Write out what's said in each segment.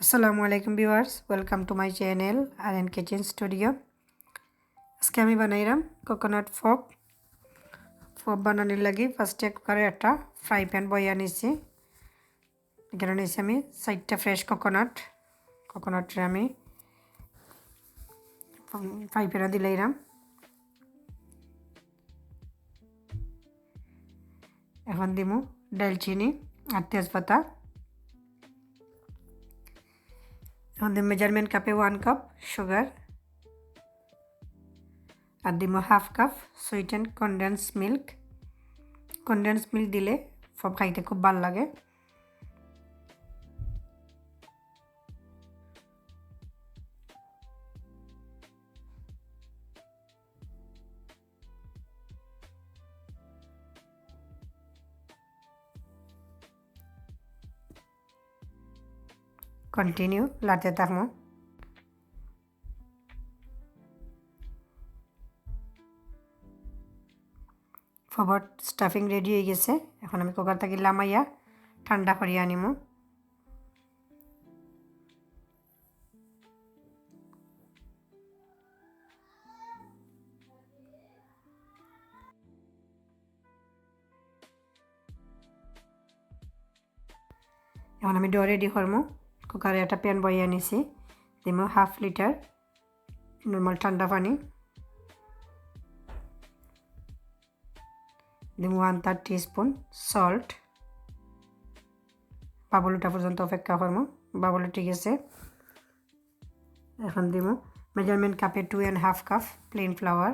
আসসালামু আলাইকুম viewers, welcome to my channel R kitchen studio. আজকে আমি বানাইলাম কোকোনাট ফপ। ফপ বানানোর লাগি ফার্স্টে কুকারে একটা ফ্রাই প্যান বইয়া নিছি। এখানে নিয়েছি আমি 4টা ফ্রেশ কোকোনাটে আমি ফ্রাই প্যানে দিলাম। এখন দিমু দারচিনি আর তেজপাতা। এখন দিম মেজারমেন্ট কাপে 1 কাপ সুগার আর দিমু half cup sweet and condensed milk. Condensed milk দিলে ফপ খাইতে খুব ভালো লাগে। কন্টিনিউ লাড়তে থাকবো। ফবর স্টাফিং রেডি হয়ে গেছে। এখন আমি কুকার থেকে লামাইয়া ঠান্ডা করিয়া আনিমু। এখন আমি ডো রেডি করবো। কুকারে একটা প্যান বইয়া নিছি, দিমু 1/2 লিটার নর্মাল ঠান্ডা পানি, দিমু 1/3 টিস্পুন সল্ট। বাবল ওঠা পর্যন্ত অপেক্ষা করবো। বাবল উঠে গেছে। এখন দিমু মেজারমেন্ট কাপে 2.5 cup plain flour.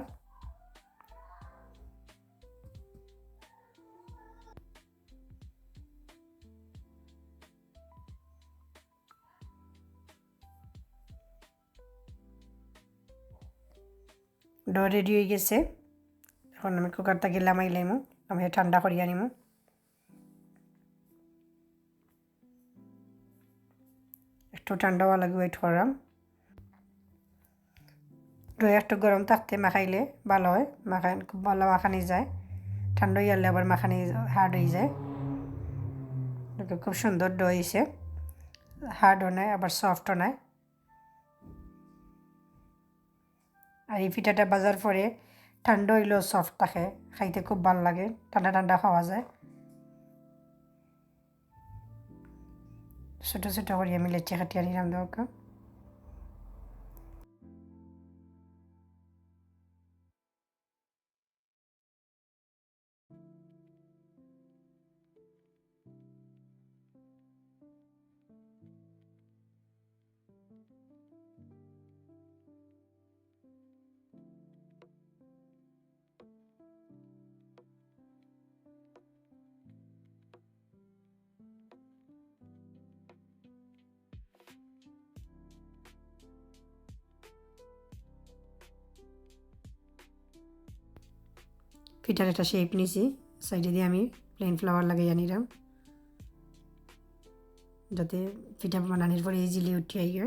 Dough ready হয়ে গেছে। এখন আমি কুকার থেকে লামাই লাইমু, আমি ঠান্ডা করিয়া নিমু। একটু ঠান্ডা হওয়া লাগে ওয়েট করলাম। ডো একটু গরম থাকতে মাখাইলে ভালো হয়, খুব ভালো মাখানি যায়। ঠান্ডা হয়ে গেলে আবার মাখানি হার্ড হয়ে যায়। খুব সুন্দর ডো হয়েছে, হার্ডও নয় আবার সফটও নয়। আর এই পিঠাটা বাজার পরে ঠান্ডা হইলেও সফট থাকে, খাইতে খুব ভালো লাগে, ঠান্ডা ঠান্ডা খাওয়া যায়। ছোটো ছোটো করে আমি লেচি কাটিয়ে নিলাম দরকার। পিঠার একটা শেপ নিছি, সাইডে দিয়ে আমি প্লেন ফ্লাওয়ার লাগাইয়া নিলাম যাতে পিঠা বানানোর পরে ইজিলি উঠে আইয়ে।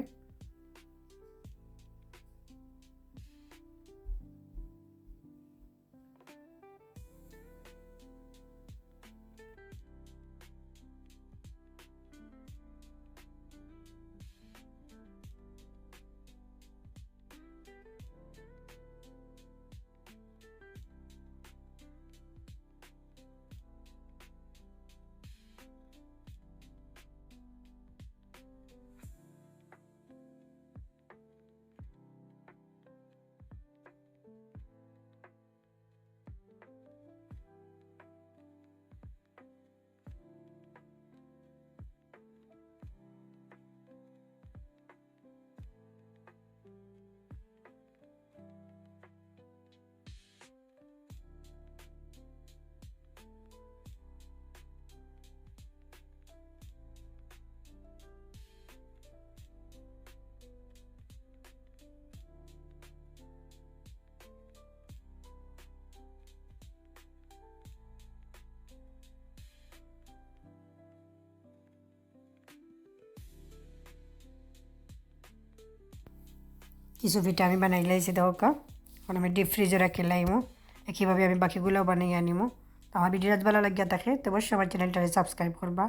কিছু পিঠা আমি বানাই লাইছি দরকার, এখন আমি ডিপ ফ্রিজে রাখি লাইমো। একইভাবে আমি বাকিগুলোও বানিয়ে আনিমো। আমার ভিডিও ভালো লাগিয়া থাকে তো অবশ্যই আমার চ্যানেলটাকে সাবস্ক্রাইব করবা।